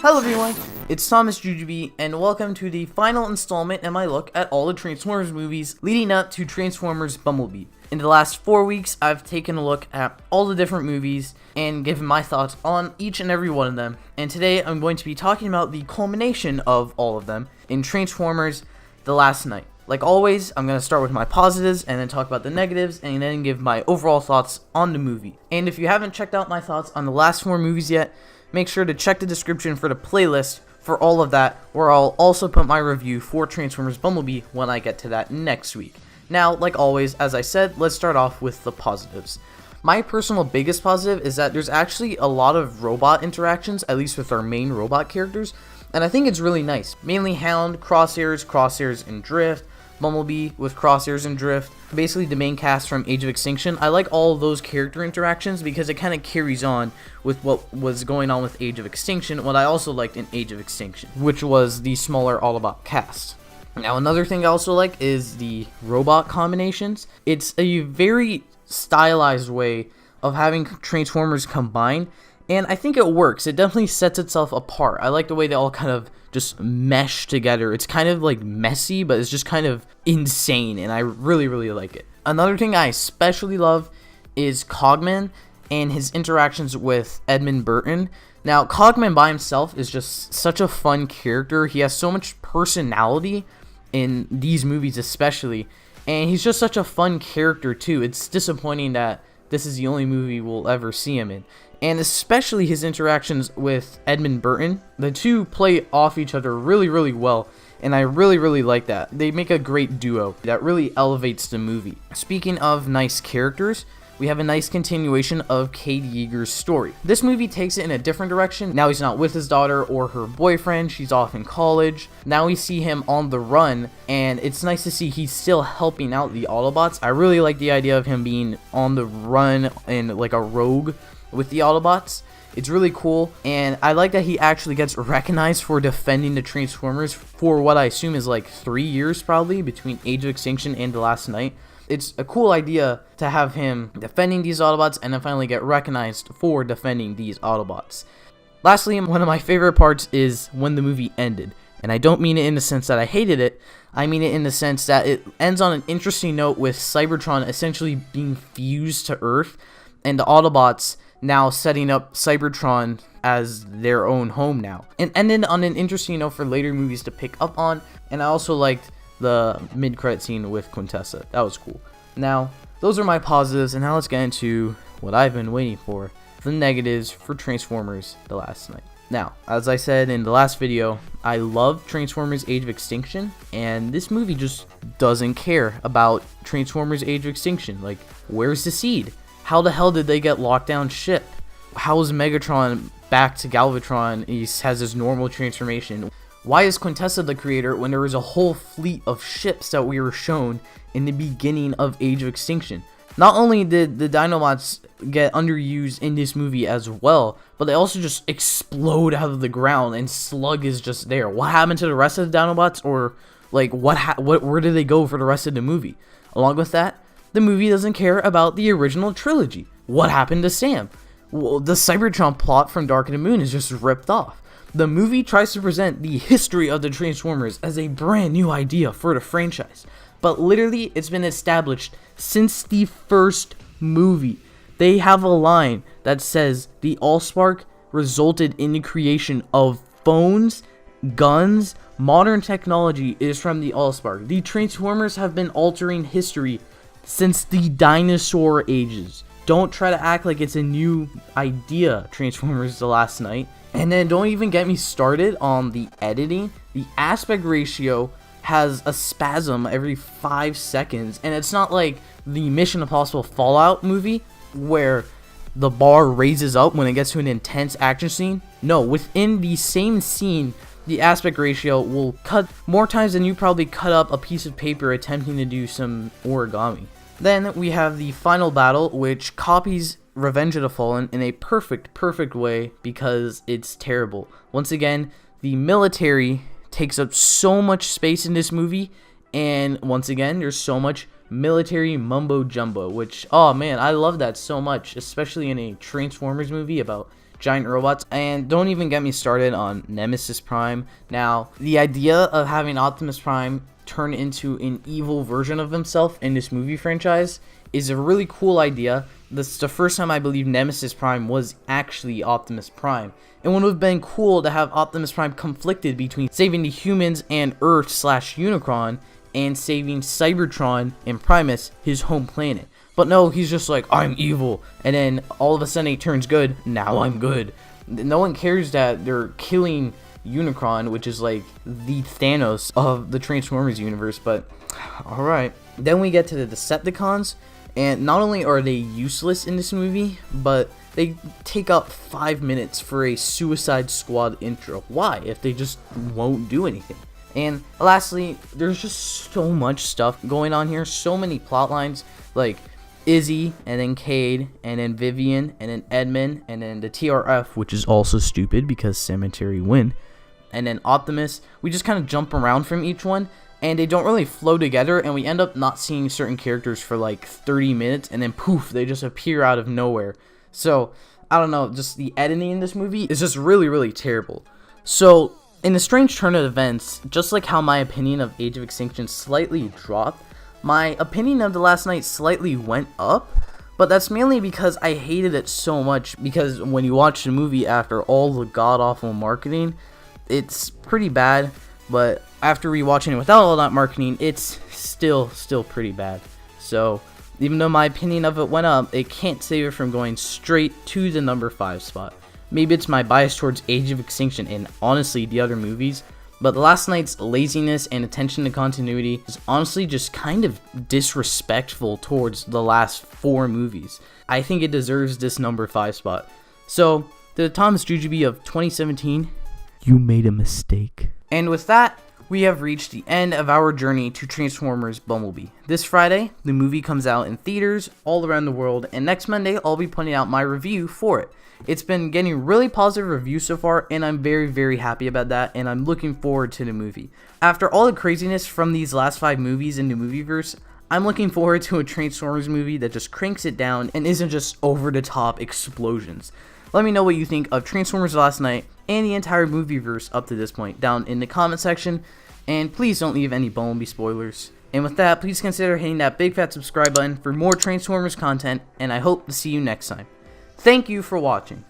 Hello everyone, it's Thomas Jujube, and welcome to the final installment in my look at all the Transformers movies leading up to Transformers Bumblebee. In the last 4 weeks, I've taken a look at all the different movies and given my thoughts on each and every one of them, and today I'm going to be talking about the culmination of all of them in Transformers The Last Night. Like always, I'm going to start with my positives and then talk about the negatives and then give my overall thoughts on the movie. And if you haven't checked out my thoughts on the last 4 movies yet, make sure to check the description for the playlist for all of that, where I'll also put my review for Transformers Bumblebee when I get to that next week. Now, like always, as I said, let's start off with the positives. My personal biggest positive is that there's actually a lot of robot interactions, at least with our main robot characters, and I think it's really nice. Mainly Hound, Crosshairs, and Drift, Bumblebee with Crosshairs and Drift, basically the main cast from Age of Extinction. I like all of those character interactions because it kind of carries on with what was going on with Age of Extinction, what I also liked in Age of Extinction, which was the smaller Autobot cast. Now, another thing I also like is the robot combinations. It's a very stylized way of having Transformers combine, and I think it works. It definitely sets itself apart. I like the way they all kind of just mesh together. It's kind of like messy, but it's just kind of insane, and I really like it. Another thing I especially love is Cogman and his interactions with Edmund Burton. Now, Cogman by himself is just such a fun character. He has so much personality in these movies especially, and he's just such a fun character too. It's disappointing that this is the only movie we'll ever see him in. And especially his interactions with Edmund Burton. The two play off each other really well, and I really like that. They make a great duo that really elevates the movie. Speaking of nice characters, we have a nice continuation of Cade Yeager's story. This movie takes it in a different direction. Now he's not with his daughter or her boyfriend, she's off in college. Now we see him on the run, and it's nice to see he's still helping out the Autobots. I really like the idea of him being on the run and like a rogue with the Autobots. It's really cool, and I like that he actually gets recognized for defending the Transformers for what I assume is like 3 years probably between Age of Extinction and The Last Night. It's a cool idea to have him defending these Autobots and then finally get recognized for defending these Autobots. Lastly, one of my favorite parts is when the movie ended. And I don't mean it in the sense that I hated it, I mean it in the sense that it ends on an interesting note with Cybertron essentially being fused to Earth and the Autobots now setting up Cybertron as their own home now. And ended on an interesting note for later movies to pick up on, and I also liked the mid-credit scene with Quintessa. That was cool. Now, those are my positives, and now let's get into what I've been waiting for, the negatives for Transformers The Last Night. Now, as I said in the last video, I love Transformers Age of Extinction, and this movie just doesn't care about Transformers Age of Extinction. Like, where's the seed? How the hell did they get locked down ship? How is Megatron back to Galvatron? He has his normal transformation. Why is Quintessa the creator when there was a whole fleet of ships that we were shown in the beginning of Age of Extinction? Not only did the Dinobots get underused in this movie as well, but they also just explode out of the ground and Slug is just there. What happened to the rest of the Dinobots? Or like where did they go for the rest of the movie? Along with that, the movie doesn't care about the original trilogy. What happened to Sam? Well, the Cybertron plot from Dark of the Moon is just ripped off. The movie tries to present the history of the Transformers as a brand new idea for the franchise, but literally it's been established since the first movie. They have a line that says the Allspark resulted in the creation of phones, guns, modern technology is from the Allspark. The Transformers have been altering history since the dinosaur ages. Don't try to act like it's a new idea, Transformers The Last Night. And then don't even get me started on the editing. The aspect ratio has a spasm every 5 seconds, and it's not like the Mission Impossible Fallout movie where the bar raises up when it gets to an intense action scene. No, within the same scene, the aspect ratio will cut more times than you probably cut up a piece of paper attempting to do some origami. Then we have the final battle, which copies Revenge of the Fallen in a perfect way because it's terrible. Once again, the military takes up so much space in this movie, And once again, there's so much military mumbo jumbo, which, oh man, I love that so much, especially in a Transformers movie about giant robots. And don't even get me started on Nemesis Prime. Now, the idea of having Optimus Prime turn into an evil version of himself in this movie franchise is a really cool idea. This is the first time I believe Nemesis Prime was actually Optimus Prime. It would have been cool to have Optimus Prime conflicted between saving the humans and Earth/Unicron and saving Cybertron and Primus, his home planet. But no, he's just like, I'm evil, and then all of a sudden he turns good. Now I'm good. No one cares that they're killing Unicron, which is like the Thanos of the Transformers universe, but alright. Then we get to the Decepticons, and not only are they useless in this movie, but they take up 5 minutes for a Suicide Squad intro. Why, if they just won't do anything? And lastly, there's just so much stuff going on here, so many plot lines, like Izzy, and then Cade, and then Vivian, and then Edmund, and then the TRF, which is also stupid because Cemetery win, and then Optimus. We just kind of jump around from each one, and they don't really flow together, and we end up not seeing certain characters for like 30 minutes, and then poof, they just appear out of nowhere. So, I don't know, just the editing in this movie is just really, really terrible. So, in a strange turn of events, just like how my opinion of Age of Extinction slightly dropped, my opinion of The Last Knight slightly went up, but that's mainly because I hated it so much, because when you watch the movie after all the god-awful marketing, it's pretty bad, but after rewatching it without all that marketing, it's still pretty bad. So, even though my opinion of it went up, it can't save it from going straight to the number 5 spot. Maybe it's my bias towards Age of Extinction and honestly the other movies, but The Last Knight's laziness and attention to continuity is honestly just kind of disrespectful towards the last 4 movies. I think it deserves this number 5 spot. So, the Thomas Jujube of 2017, you made a mistake. And with that, we have reached the end of our journey to Transformers Bumblebee. This Friday, the movie comes out in theaters all around the world, and next Monday, I'll be putting out my review for it. It's been getting really positive reviews so far, and I'm very, very happy about that, and I'm looking forward to the movie. After all the craziness from these last 5 movies in the movieverse, I'm looking forward to a Transformers movie that just cranks it down and isn't just over-the-top explosions. Let me know what you think of Transformers Last Night and the entire movieverse up to this point down in the comment section, and please don't leave any Bumblebee spoilers. And with that, please consider hitting that big fat subscribe button for more Transformers content, and I hope to see you next time. Thank you for watching.